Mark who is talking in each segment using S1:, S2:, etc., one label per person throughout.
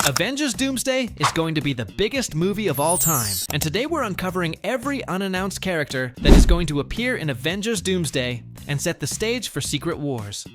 S1: Avengers Doomsday is going to be the biggest movie of all time, and today we're uncovering every unannounced character that is going to appear in Avengers Doomsday and set the stage for Secret Wars.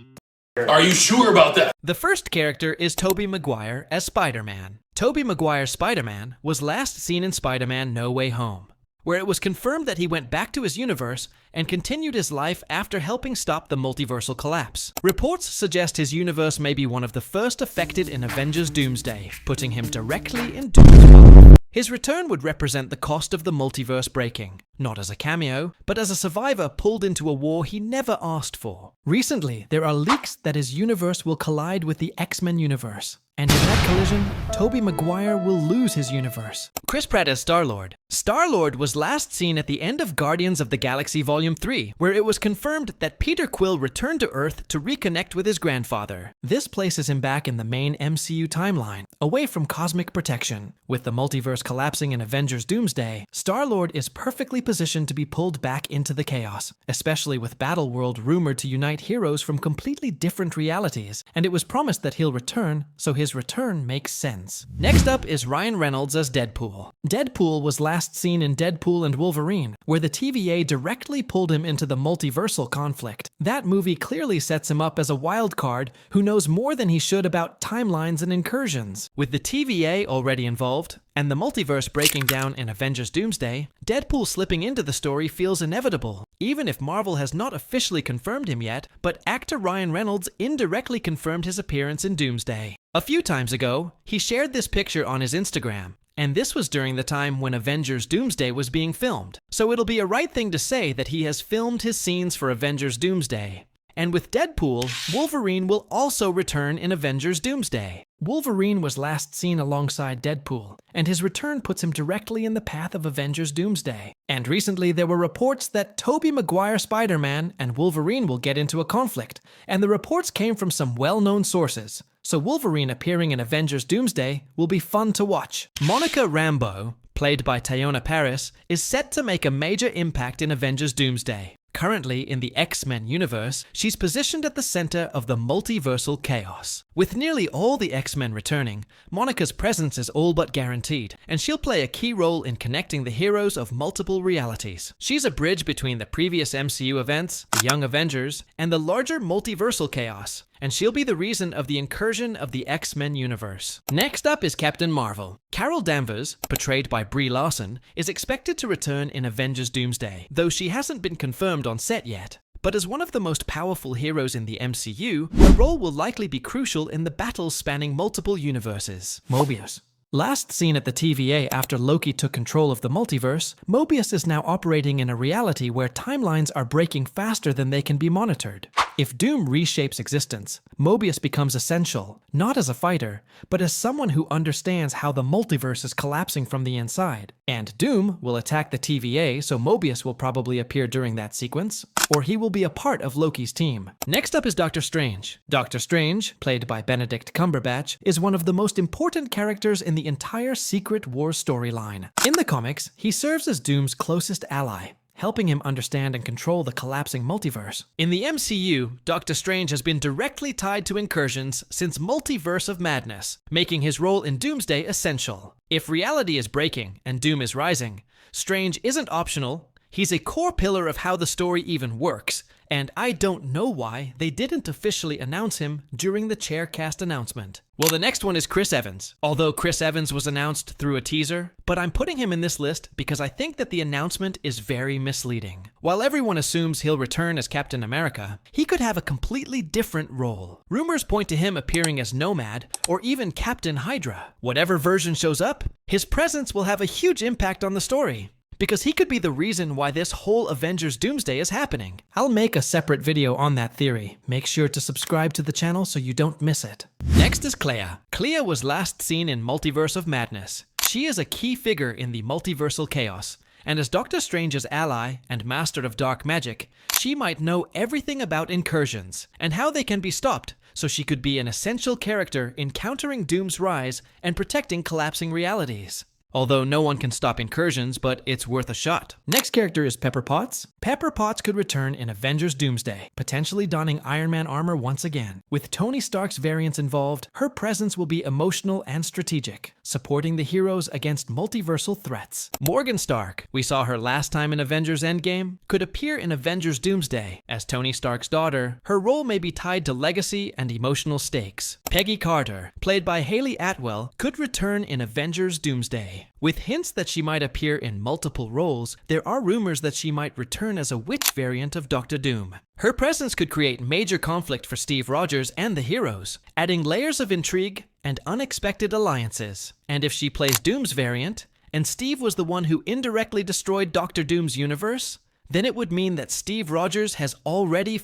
S2: Are you sure about that?
S1: The first character is Tobey Maguire as Spider-Man. Tobey Maguire's Spider-Man was last seen in Spider-Man No Way Home, where it was confirmed that he went back to his universe and continued his life after helping stop the multiversal collapse. Reports suggest his universe may be one of the first affected in Avengers Doomsday, putting him directly in Doom's path. His return would represent the cost of the multiverse breaking, not as a cameo, but as a survivor pulled into a war he never asked for. Recently, there are leaks that his universe will collide with the X-Men universe, and in that collision, Tobey Maguire will lose his universe. Chris Pratt as Star-Lord. Star-Lord was last seen at the end of Guardians of the Galaxy Volume 3, where it was confirmed that Peter Quill returned to Earth to reconnect with his grandfather. This places him back in the main MCU timeline, away from cosmic protection. With the multiverse collapsing in Avengers Doomsday, Star-Lord is perfectly positioned to be pulled back into the chaos, especially with Battleworld rumored to unite heroes from completely different realities, and it was promised that he'll return, so his return makes sense. Next up is Ryan Reynolds as Deadpool. Deadpool was last seen in Deadpool and Wolverine, where the TVA directly pulled him into the multiversal conflict. That movie clearly sets him up as a wild card who knows more than he should about timelines and incursions. With the TVA already involved, and the multiverse breaking down in Avengers Doomsday, Deadpool slipping into the story feels inevitable, even if Marvel has not officially confirmed him yet, but actor Ryan Reynolds indirectly confirmed his appearance in Doomsday. A few times ago, he shared this picture on his Instagram, and this was during the time when Avengers Doomsday was being filmed, so it'll be a right thing to say that he has filmed his scenes for Avengers Doomsday. And with Deadpool, Wolverine will also return in Avengers Doomsday. Wolverine was last seen alongside Deadpool, and his return puts him directly in the path of Avengers Doomsday. And recently there were reports that Tobey Maguire Spider-Man and Wolverine will get into a conflict, and the reports came from some well-known sources. So Wolverine appearing in Avengers Doomsday will be fun to watch. Monica Rambeau, played by Teyonah Parris, is set to make a major impact in Avengers Doomsday. Currently, in the X-Men universe, she's positioned at the center of the multiversal chaos. With nearly all the X-Men returning, Monica's presence is all but guaranteed, and she'll play a key role in connecting the heroes of multiple realities. She's a bridge between the previous MCU events, the Young Avengers, and the larger multiversal chaos, and she'll be the reason of the incursion of the X-Men universe. Next up is Captain Marvel. Carol Danvers, portrayed by Brie Larson, is expected to return in Avengers Doomsday, though she hasn't been confirmed on set yet. But as one of the most powerful heroes in the MCU, her role will likely be crucial in the battles spanning multiple universes. Mobius. Last seen at the TVA after Loki took control of the multiverse, Mobius is now operating in a reality where timelines are breaking faster than they can be monitored. If Doom reshapes existence, Mobius becomes essential, not as a fighter, but as someone who understands how the multiverse is collapsing from the inside. And Doom will attack the TVA, so Mobius will probably appear during that sequence, or he will be a part of Loki's team. Next up is Doctor Strange. Doctor Strange, played by Benedict Cumberbatch, is one of the most important characters in the entire Secret Wars storyline. In the comics, he serves as Doom's closest ally, helping him understand and control the collapsing multiverse. In the MCU, Doctor Strange has been directly tied to incursions since Multiverse of Madness, making his role in Doomsday essential. If reality is breaking and Doom is rising, Strange isn't optional. He's a core pillar of how the story even works, and I don't know why they didn't officially announce him during the Chaircast announcement. Well, the next one is Chris Evans. Although Chris Evans was announced through a teaser, but I'm putting him in this list because I think that the announcement is very misleading. While everyone assumes he'll return as Captain America, he could have a completely different role. Rumors point to him appearing as Nomad or even Captain Hydra. Whatever version shows up, his presence will have a huge impact on the story, because he could be the reason why this whole Avengers Doomsday is happening. I'll make a separate video on that theory. Make sure to subscribe to the channel so you don't miss it. Next is Clea. Clea was last seen in Multiverse of Madness. She is a key figure in the multiversal chaos, and as Doctor Strange's ally and master of dark magic, she might know everything about incursions and how they can be stopped, so she could be an essential character in countering Doom's rise and protecting collapsing realities. although no one can stop incursions, but it's worth a shot. Next character is Pepper Potts. Pepper Potts could return in Avengers Doomsday, potentially donning Iron Man armor once again. With Tony Stark's variants involved, her presence will be emotional and strategic, supporting the heroes against multiversal threats. Morgan Stark, we saw her last time in Avengers Endgame, could appear in Avengers Doomsday. As Tony Stark's daughter, her role may be tied to legacy and emotional stakes. Peggy Carter, played by Hayley Atwell, could return in Avengers Doomsday. With hints that she might appear in multiple roles, there are rumors that she might return as a witch variant of Doctor Doom. Her presence could create major conflict for Steve Rogers and the heroes, adding layers of intrigue and unexpected alliances. And if she plays Doom's variant, and Steve was the one who indirectly destroyed Doctor Doom's universe, then it would mean that Steve Rogers has already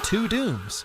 S1: two Dooms.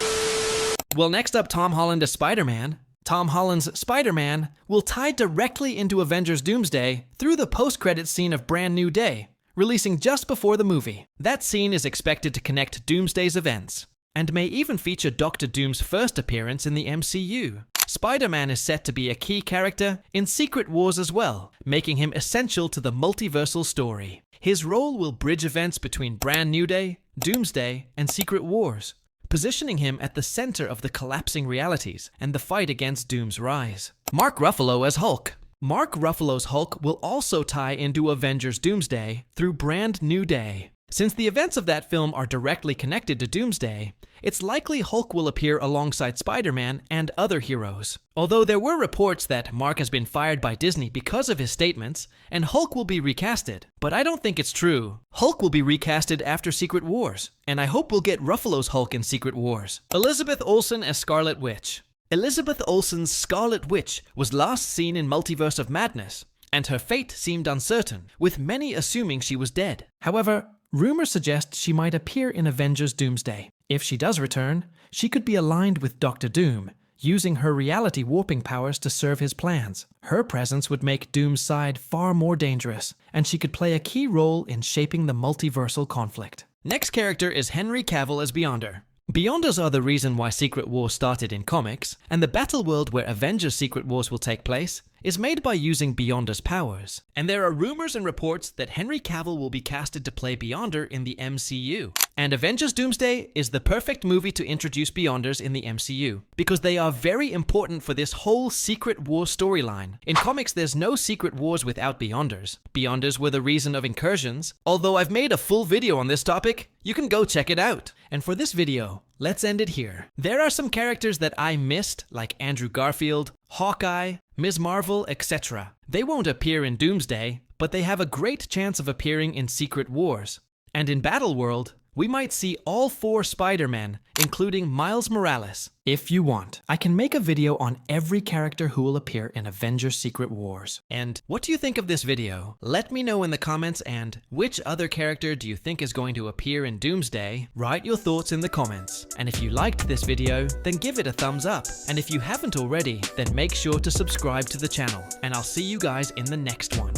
S1: Well, next up, Tom Holland as Spider-Man. Tom Holland's Spider-Man will tie directly into Avengers Doomsday through the post-credits scene of Brand New Day, releasing just before the movie. That scene is expected to connect Doomsday's events, and may even feature Doctor Doom's first appearance in the MCU. Spider-Man is set to be a key character in Secret Wars as well, making him essential to the multiversal story. His role will bridge events between Brand New Day, Doomsday, and Secret Wars, positioning him at the center of the collapsing realities and the fight against Doom's rise. Mark Ruffalo as Hulk. Mark Ruffalo's Hulk will also tie into Avengers Doomsday through Brand New Day. Since the events of that film are directly connected to Doomsday, it's likely Hulk will appear alongside Spider-Man and other heroes. Although there were reports that Mark has been fired by Disney because of his statements, and Hulk will be recasted. But I don't think it's true. Hulk will be recasted after Secret Wars, and I hope we'll get Ruffalo's Hulk in Secret Wars. Elizabeth Olsen as Scarlet Witch. Elizabeth Olsen's Scarlet Witch was last seen in Multiverse of Madness, and her fate seemed uncertain, with many assuming she was dead. However, rumors suggest she might appear in Avengers Doomsday. If she does return, she could be aligned with Doctor Doom, using her reality warping powers to serve his plans. Her presence would make Doom's side far more dangerous, and she could play a key role in shaping the multiversal conflict. Next character is Henry Cavill as Beyonder. Beyonders are the reason why Secret Wars started in comics, and the battle world where Avengers Secret Wars will take place is made by using Beyonder's powers. And there are rumors and reports that Henry Cavill will be casted to play Beyonder in the MCU. And Avengers Doomsday is the perfect movie to introduce Beyonders in the MCU, because they are very important for this whole Secret Wars storyline. In comics, there's no Secret Wars without Beyonders. Beyonders were the reason of incursions. Although I've made a full video on this topic, you can go check it out. And for this video, let's end it here. There are some characters that I missed, like Andrew Garfield, Hawkeye, Ms. Marvel, etc. They won't appear in Doomsday, but they have a great chance of appearing in Secret Wars. And in Battleworld, we might see all 4 Spider-Men, including Miles Morales. If you want, I can make a video on every character who will appear in Avengers Secret Wars. And what do you think of this video? Let me know in the comments, and which other character do you think is going to appear in Doomsday? Write your thoughts in the comments. And if you liked this video, then give it a thumbs up. And if you haven't already, then make sure to subscribe to the channel. And I'll see you guys in the next one.